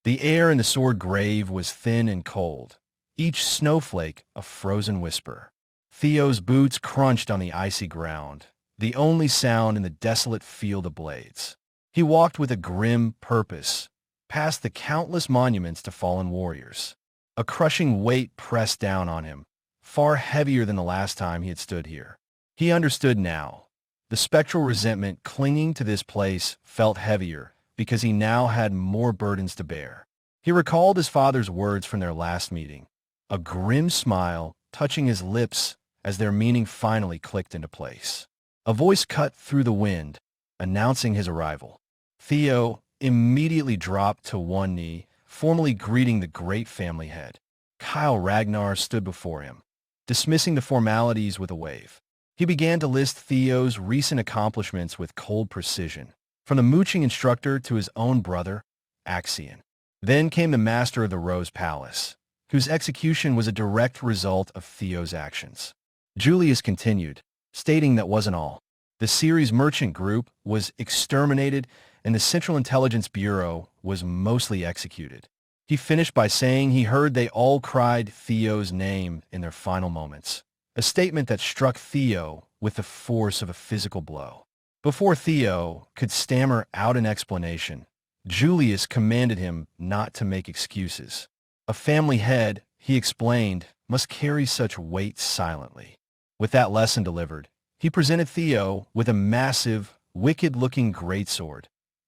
The air in the sword grave was thin and cold, each snowflake a frozen whisper. Theo's boots crunched on the icy ground, the only sound in the desolate field of blades. He walked with a grim purpose, past the countless monuments to fallen warriors. A crushing weight pressed down on him, far heavier than the last time he had stood here. He understood now. The spectral resentment clinging to this place felt heavier because he now had more burdens to bear. He recalled his father's words from their last meeting, a grim smile touching his lips as their meaning finally clicked into place. A voice cut through the wind, announcing his arrival. Theo immediately dropped to one knee, formally greeting the great family head. Kyle Ragnar stood before him, dismissing the formalities with a wave. He began to list Theo's recent accomplishments with cold precision, from the mooching instructor to his own brother, Axion. Then came the master of the Rose Palace, whose execution was a direct result of Theo's actions. Julius continued, stating that wasn't all. The series merchant group was exterminated and the Central Intelligence Bureau was mostly executed. He finished by saying he heard they all cried Theo's name in their final moments, a statement that struck Theo with the force of a physical blow. Before Theo could stammer out an explanation, Julius commanded him not to make excuses. A family head, he explained, must carry such weight silently. With that lesson delivered, he presented Theo with a massive, wicked-looking greatsword,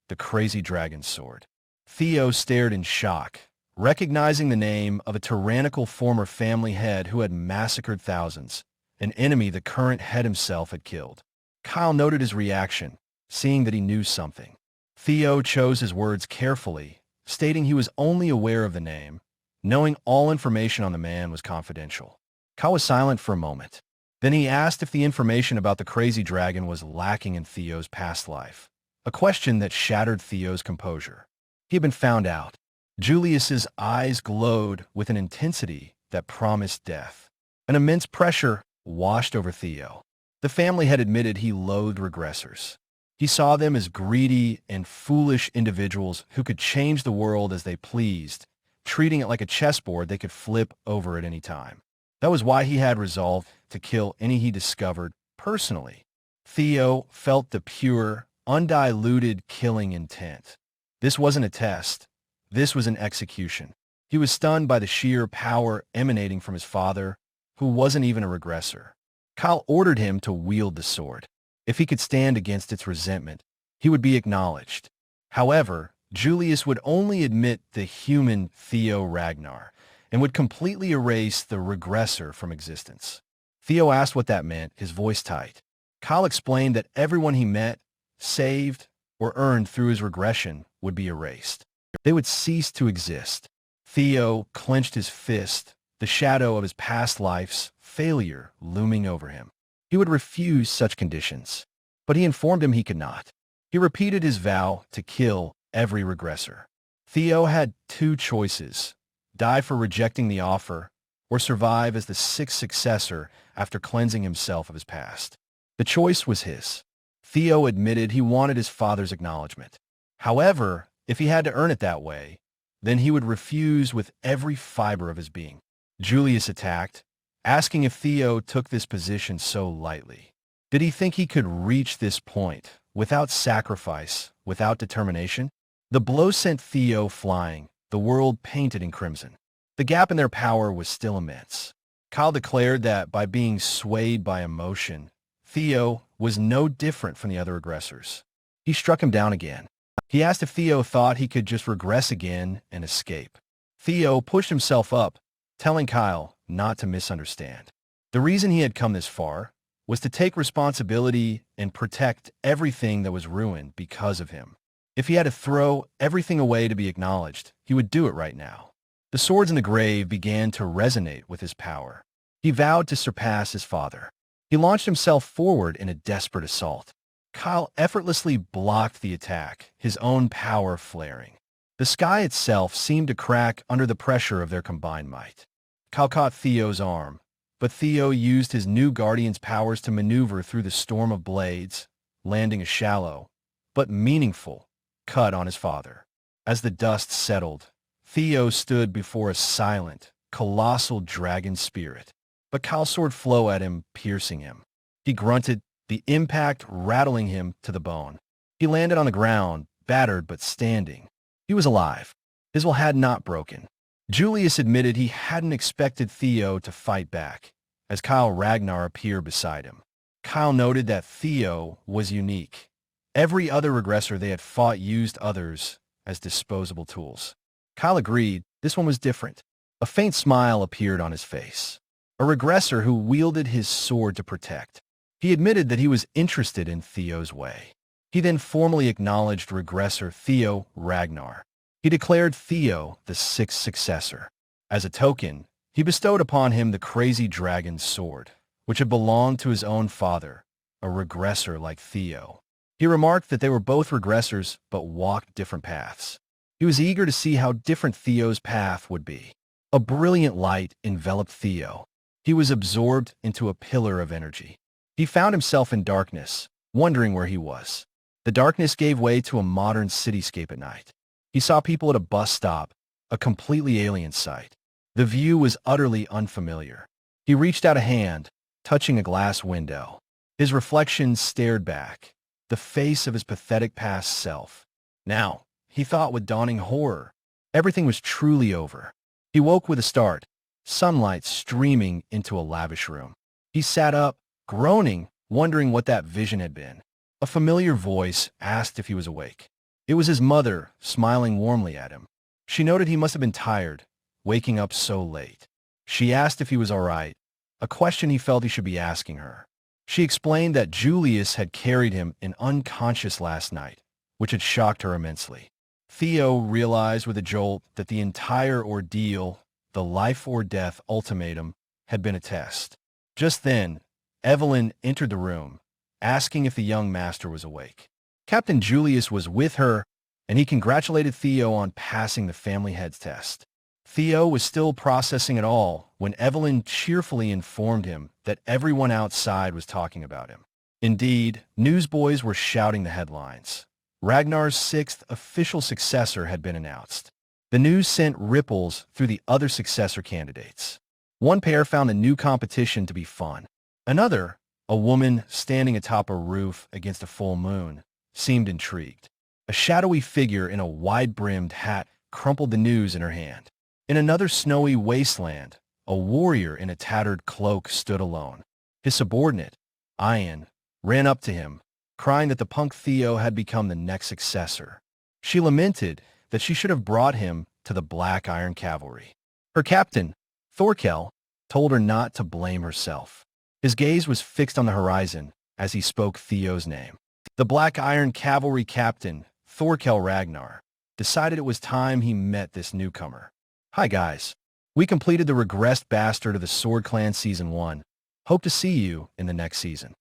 the Crazy Dragon's Sword. Theo stared in shock, recognizing the name of a tyrannical former family head who had massacred thousands, an enemy the current head himself had killed. Kyle noted his reaction, seeing that he knew something. Theo chose his words carefully, stating he was only aware of the name, knowing all information on the man was confidential. Kyle was silent for a moment. Then he asked if the information about the Crazy Dragon was lacking in Theo's past life, a question that shattered Theo's composure. He had been found out. Julius's eyes glowed with an intensity that promised death. An immense pressure washed over Theo. The family had admitted he loathed regressors. He saw them as greedy and foolish individuals who could change the world as they pleased, treating it like a chessboard they could flip over at any time. That was why he had resolved to kill any he discovered personally. Theo felt the pure, undiluted killing intent. This wasn't a test. This was an execution. He was stunned by the sheer power emanating from his father, who wasn't even a regressor. Kyle ordered him to wield the sword. If he could stand against its resentment, he would be acknowledged. However, Julius would only admit the human Theo Ragnar and would completely erase the regressor from existence. Theo asked what that meant, his voice tight. Kyle explained that everyone he met, saved, or earned through his regression would be erased. They would cease to exist. Theo clenched his fist, the shadow of his past life's failure looming over him. He would refuse such conditions, but he informed him he could not. He repeated his vow to kill every regressor. Theo had two choices: die for rejecting the offer, or survive as the sixth successor after cleansing himself of his past. The choice was his. Theo admitted he wanted his father's acknowledgement. However, if he had to earn it that way, then he would refuse with every fiber of his being. Julius attacked, asking if Theo took this position so lightly. Did he think he could reach this point without sacrifice, without determination? The blow sent Theo flying, the world painted in crimson. The gap in their power was still immense. Kyle declared that by being swayed by emotion, Theo was no different from the other aggressors. He struck him down again. He asked if Theo thought he could just regress again and escape. Theo pushed himself up, telling Kyle not to misunderstand. The reason he had come this far was to take responsibility and protect everything that was ruined because of him. If he had to throw everything away to be acknowledged, he would do it right now. The swords in the grave began to resonate with his power. He vowed to surpass his father. He launched himself forward in a desperate assault. Kyle effortlessly blocked the attack, his own power flaring. The sky itself seemed to crack under the pressure of their combined might. Kyle caught Theo's arm, but Theo used his new guardian's powers to maneuver through the storm of blades, landing a shallow, but meaningful, cut on his father. As the dust settled, Theo stood before a silent, colossal dragon spirit. But Kyle's sword flew at him, piercing him. He grunted, the impact rattling him to the bone. He landed on the ground, battered but standing. He was alive. His will had not broken. Julius admitted he hadn't expected Theo to fight back, as Kyle Ragnar appeared beside him. Kyle noted that Theo was unique. Every other regressor they had fought used others as disposable tools. Kyle agreed this one was different. A faint smile appeared on his face. A regressor who wielded his sword to protect. He admitted that he was interested in Theo's way. He then formally acknowledged regressor Theo Ragnar. He declared Theo the sixth successor. As a token, he bestowed upon him the crazy dragon's sword, which had belonged to his own father, a regressor like Theo. He remarked that they were both regressors but walked different paths. He was eager to see how different Theo's path would be. A brilliant light enveloped Theo. He was absorbed into a pillar of energy. He found himself in darkness, wondering where he was. The darkness gave way to a modern cityscape at night. He saw people at a bus stop, a completely alien sight. The view was utterly unfamiliar. He reached out a hand, touching a glass window. His reflection stared back, the face of his pathetic past self. Now, he thought with dawning horror, everything was truly over. He woke with a start, sunlight streaming into a lavish room. He sat up, groaning, wondering what that vision had been. A familiar voice asked if he was awake. It was his mother, smiling warmly at him. She noted he must have been tired, waking up so late. She asked if he was all right, a question he felt he should be asking her. She explained that Julius had carried him in unconscious last night, which had shocked her immensely. Theo realized with a jolt that the entire ordeal, the life or death ultimatum, had been a test. Just then, Evelyn entered the room, asking if the young master was awake. Captain Julius was with her, and he congratulated Theo on passing the family heads test. Theo was still processing it all when Evelyn cheerfully informed him that everyone outside was talking about him. Indeed, newsboys were shouting the headlines. Ragnar's sixth official successor had been announced. The news sent ripples through the other successor candidates. One pair found the new competition to be fun. Another, a woman standing atop a roof against a full moon, seemed intrigued. A shadowy figure in a wide-brimmed hat crumpled the news in her hand. In another snowy wasteland, a warrior in a tattered cloak stood alone. His subordinate, Ian, ran up to him, crying that the punk Theo had become the next successor. She lamented that she should have brought him to the Black Iron Cavalry. Her captain, Thorkel, told her not to blame herself. His gaze was fixed on the horizon as he spoke Theo's name. The Black Iron Cavalry captain, Thorkel Ragnar, decided it was time he met this newcomer. Hi guys. We completed the Regressed Bastard of the Sword Clan Season 1. Hope to see you in the next season.